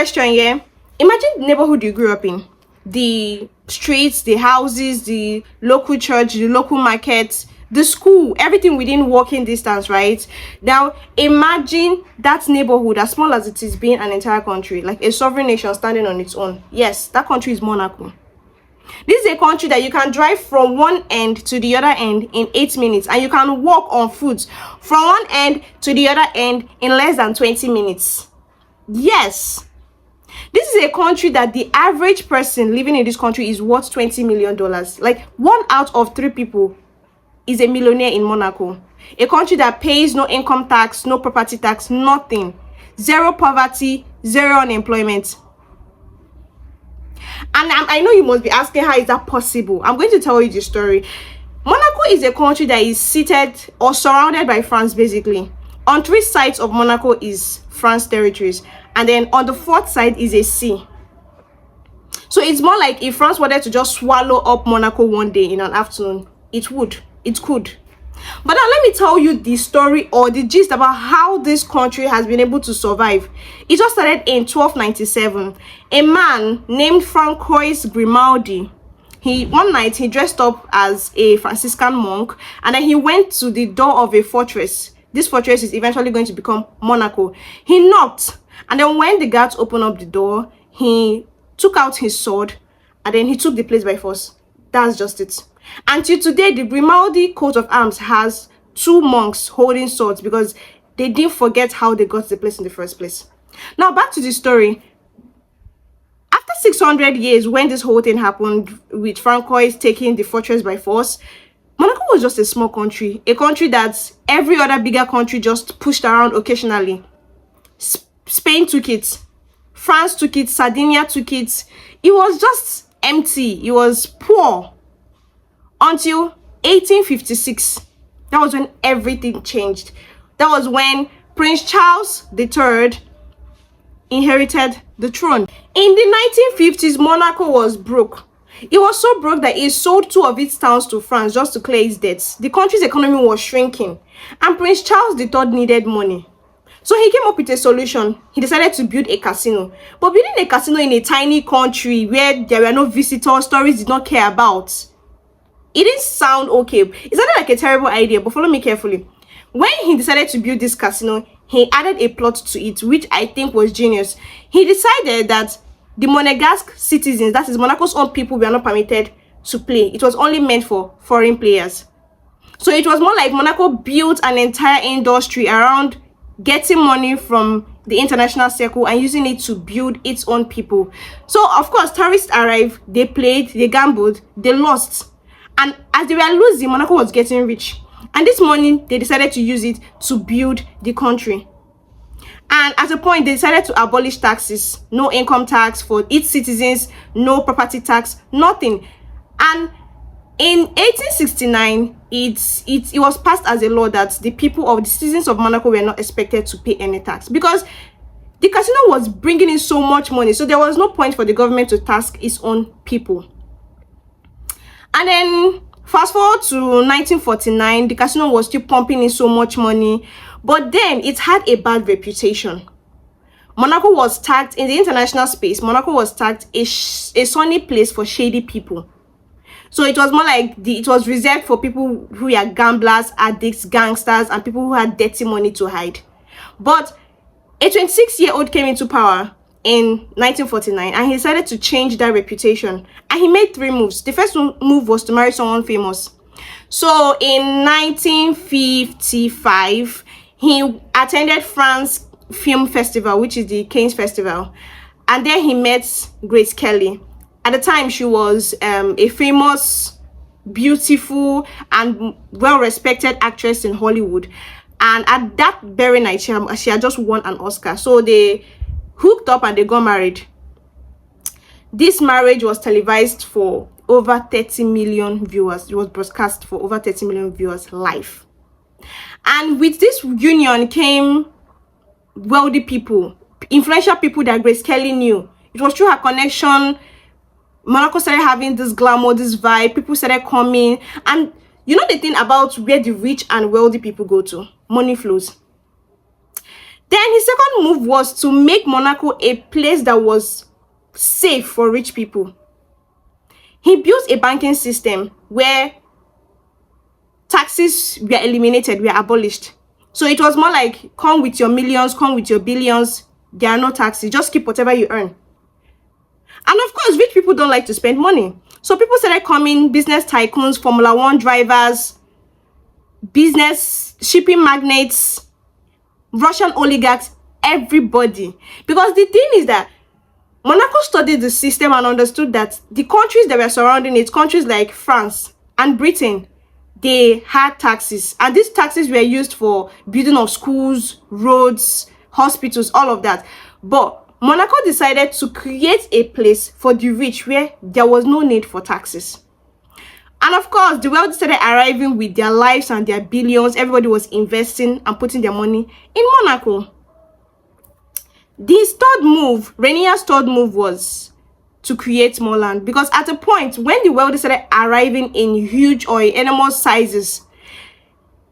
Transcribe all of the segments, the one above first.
question, yeah. Imagine the neighborhood you grew up in. The streets, the houses, the local church, the local market, the school, everything within walking distance, right? Now, imagine that neighborhood, as small as it is, being an entire country, like a sovereign nation standing on its own. Yes, that country is Monaco. This is a country that you can drive from one end to the other end in 8 minutes, and you can walk on foot from one end to the other end in less than 20 minutes. Yes. This is a country that the average person living in this country is worth $20 million. Like 1 out of 3 people is a millionaire in Monaco. A country that pays no income tax, no property tax, nothing. Zero poverty, zero unemployment. And I know you must be asking, how is that possible? I'm going to tell you the story. Monaco is a country that is seated or surrounded by France, basically. On 3 sides of Monaco is France territories, and then on the 4th side is a sea. So it's more like if France wanted to just swallow up Monaco one day in an afternoon, it could. But now let me tell you the story or the gist about how this country has been able to survive. It just started in 1297. A man named Francois Grimaldi, one night he dressed up as a Franciscan monk, and then he went to the door of a fortress. This fortress is eventually going to become Monaco. He knocked, and then when the guards opened up the door, he took out his sword, and then he took the place by force. That's just it. Until today, the Grimaldi coat of arms has 2 monks holding swords because they didn't forget how they got the place in the first place. Now back to the story. After 600 years, when this whole thing happened with Francois taking the fortress by force, Monaco was just a small country, a country that every other bigger country just pushed around occasionally. Spain took it, France took it, Sardinia took it. It was just empty. It was poor until 1856. That was when everything changed. That was when Prince Charles III inherited the throne. In the 1950s, Monaco was broke. It was so broke that it sold 2 of its towns to France just to clear its debts. The country's economy was shrinking, and Prince Charles III needed money. So he came up with a solution. He decided to build a casino. But building a casino in a tiny country where there were no visitors, tourists did not care about, it didn't sound okay. It sounded like a terrible idea, but follow me carefully. When he decided to build this casino, he added a plot to it, which I think was genius. He decided that the Monegasque citizens, that is Monaco's own people, were not permitted to play. It was only meant for foreign players. So it was more like Monaco built an entire industry around getting money from the international circle and using it to build its own people. So of course, tourists arrived, they played, they gambled, they lost. And as they were losing, Monaco was getting rich. And this money, they decided to use it to build the country. And at a point, they decided to abolish taxes. No income tax for its citizens, no property tax, nothing. And in 1869, it was passed as a law that the people of the citizens of Monaco were not expected to pay any tax because the casino was bringing in so much money. So there was no point for the government to tax its own people. And then fast forward to 1949, the casino was still pumping in so much money, but then it had a bad reputation. Monaco was tagged in the international space. Monaco was tagged a sunny place for shady people. So it was more like it was reserved for people who are gamblers, addicts, gangsters, and people who had dirty money to hide. But a 26-year-old came into power in 1949, and he decided to change that reputation. And he made 3 moves. The first move was to marry someone famous. So in 1955, he attended France Film Festival, which is the Cannes Festival, and there he met Grace Kelly. At the time, she was a famous, beautiful, and well-respected actress in Hollywood. And at that very night, she had just won an Oscar. So they hooked up and they got married. This marriage was televised for over 30 million viewers. It was broadcast for over 30 million viewers live. And with this union came wealthy people, influential people that Grace Kelly knew. It was through her connection Monaco started having this glamour, this vibe. People started coming. And you know the thing about where the rich and wealthy people go to? Money flows. Then his second move was to make Monaco a place that was safe for rich people. He built a banking system where taxes were eliminated, were abolished. So it was more like, come with your millions, come with your billions. There are no taxes. Just keep whatever you earn. And of course, rich people don't like to spend money. So people started coming, business tycoons, Formula One drivers, business, shipping magnates, Russian oligarchs, everybody. Because the thing is that Monaco studied the system and understood that the countries that were surrounding it, countries like France and Britain, they had taxes. And these taxes were used for building of schools, roads, hospitals, all of that. But Monaco decided to create a place for the rich where there was no need for taxes. And of course, the wealthy started arriving with their lives and their billions. Everybody was investing and putting their money in Monaco. This third move, Rainier's third move, was to create more land. Because at a point, when the wealthy started arriving in huge or enormous sizes,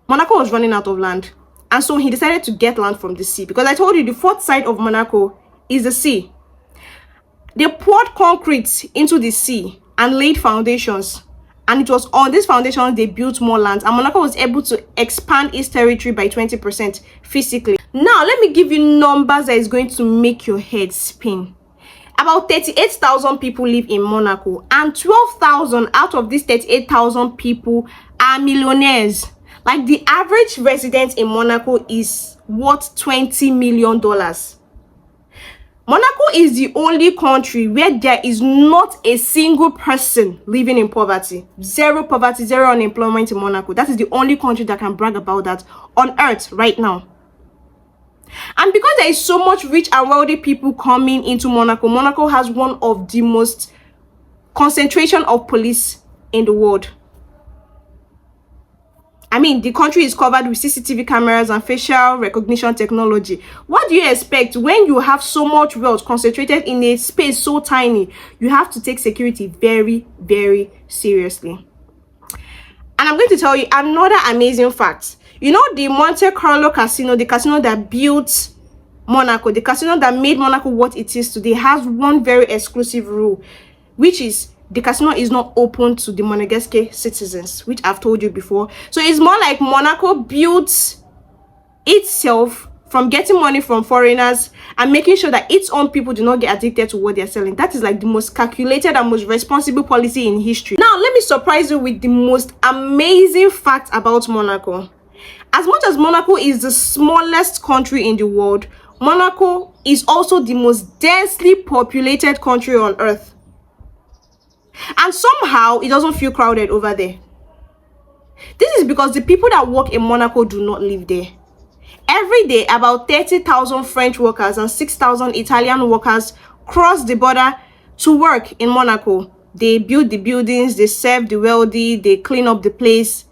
Monaco was running out of land. And so he decided to get land from the sea. Because I told you, the fourth side of Monaco is the sea. They poured concrete into the sea and laid foundations. And it was on these foundations they built more land. And Monaco was able to expand its territory by 20% physically. Now, let me give you numbers that is going to make your head spin. About 38,000 people live in Monaco. And 12,000 out of these 38,000 people are millionaires. Like, the average resident in Monaco is worth $20 million. Monaco is the only country where there is not a single person living in poverty. Zero poverty, zero unemployment in Monaco. That is the only country that can brag about that on earth right now. And because there is so much rich and wealthy people coming into Monaco, Monaco has one of the most concentration of police in the world. I mean, the country is covered with CCTV cameras and facial recognition technology. What do you expect when you have so much wealth concentrated in a space so tiny? You have to take security very, very seriously. And I'm going to tell you another amazing fact. You know, the Monte Carlo casino, the casino that built Monaco, the casino that made Monaco what it is today, has one very exclusive rule, which is the casino is not open to the Monegasque citizens, which I've told you before. So it's more like Monaco built itself from getting money from foreigners and making sure that its own people do not get addicted to what they're selling. That is like the most calculated and most responsible policy in history. Now, let me surprise you with the most amazing fact about Monaco. As much as Monaco is the smallest country in the world, Monaco is also the most densely populated country on earth. And somehow it doesn't feel crowded over there. This is because the people that work in Monaco do not live there. Every day, about 30,000 French workers and 6,000 Italian workers cross the border to work in Monaco. They build the buildings, they serve the wealthy, they clean up the place.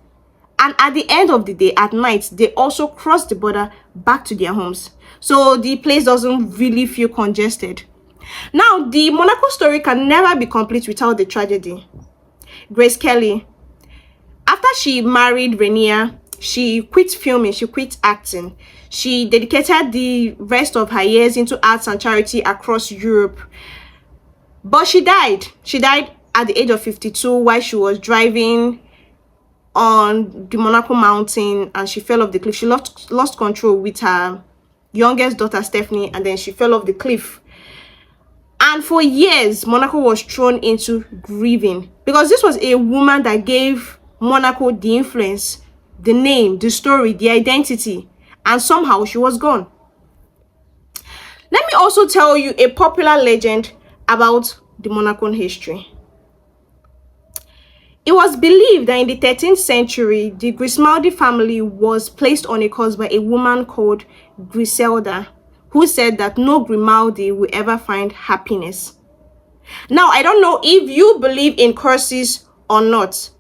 And at the end of the day, at night, they also cross the border back to their homes. So the place doesn't really feel congested. Now, the Monaco story can never be complete without the tragedy. Grace Kelly, after she married Rainier, she quit filming, she quit acting. She dedicated the rest of her years into arts and charity across Europe. But she died. She died at the age of 52 while she was driving on the Monaco mountain, and she fell off the cliff. She lost control with her youngest daughter, Stephanie, and then she fell off the cliff. And for years, Monaco was thrown into grieving because this was a woman that gave Monaco the influence, the name, the story, the identity, and somehow she was gone. Let me also tell you a popular legend about the Monacan history. It was believed that in the 13th century, the Grimaldi family was placed on a course by a woman called Griselda, who said that no Grimaldi will ever find happiness. Now, I don't know if you believe in curses or not,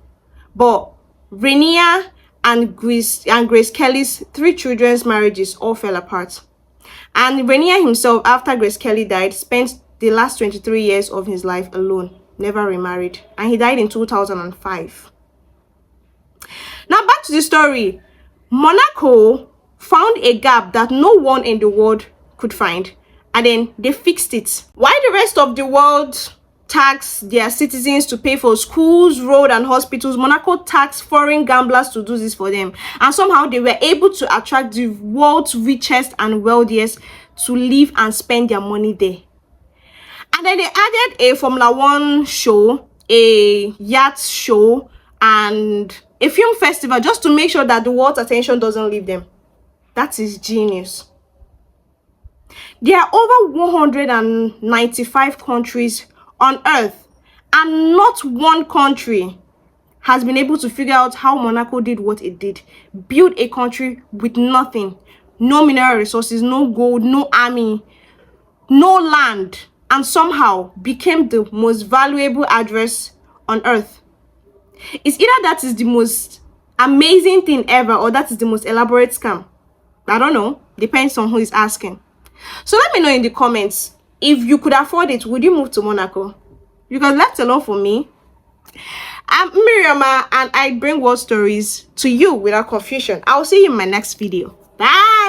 but Rainier and Grace Kelly's 3 children's marriages all fell apart. And Rainier himself, after Grace Kelly died, spent the last 23 years of his life alone, never remarried, and he died in 2005. Now, back to the story. Monaco found a gap that no one in the world could find, and then they fixed it. Why the rest of the world tax their citizens to pay for schools, road and hospitals, Monaco taxed foreign gamblers to do this for them, and somehow they were able to attract the world's richest and wealthiest to live and spend their money there. And then they added a Formula One show, a yacht show, and a film festival just to make sure that the world's attention doesn't leave them. That is genius. There are over 195 countries on earth, and not one country has been able to figure out how Monaco did what it did. Build a country with nothing, no mineral resources, no gold, no army, no land, and somehow became the most valuable address on earth. It's either that is the most amazing thing ever, or that is the most elaborate scam. I don't know, depends on who is asking. So let me know in the comments, if you could afford it, would you move to Monaco? Because left alone for me, I'm Miriama, and I bring world stories to you without confusion. I'll see you in my next video. Bye.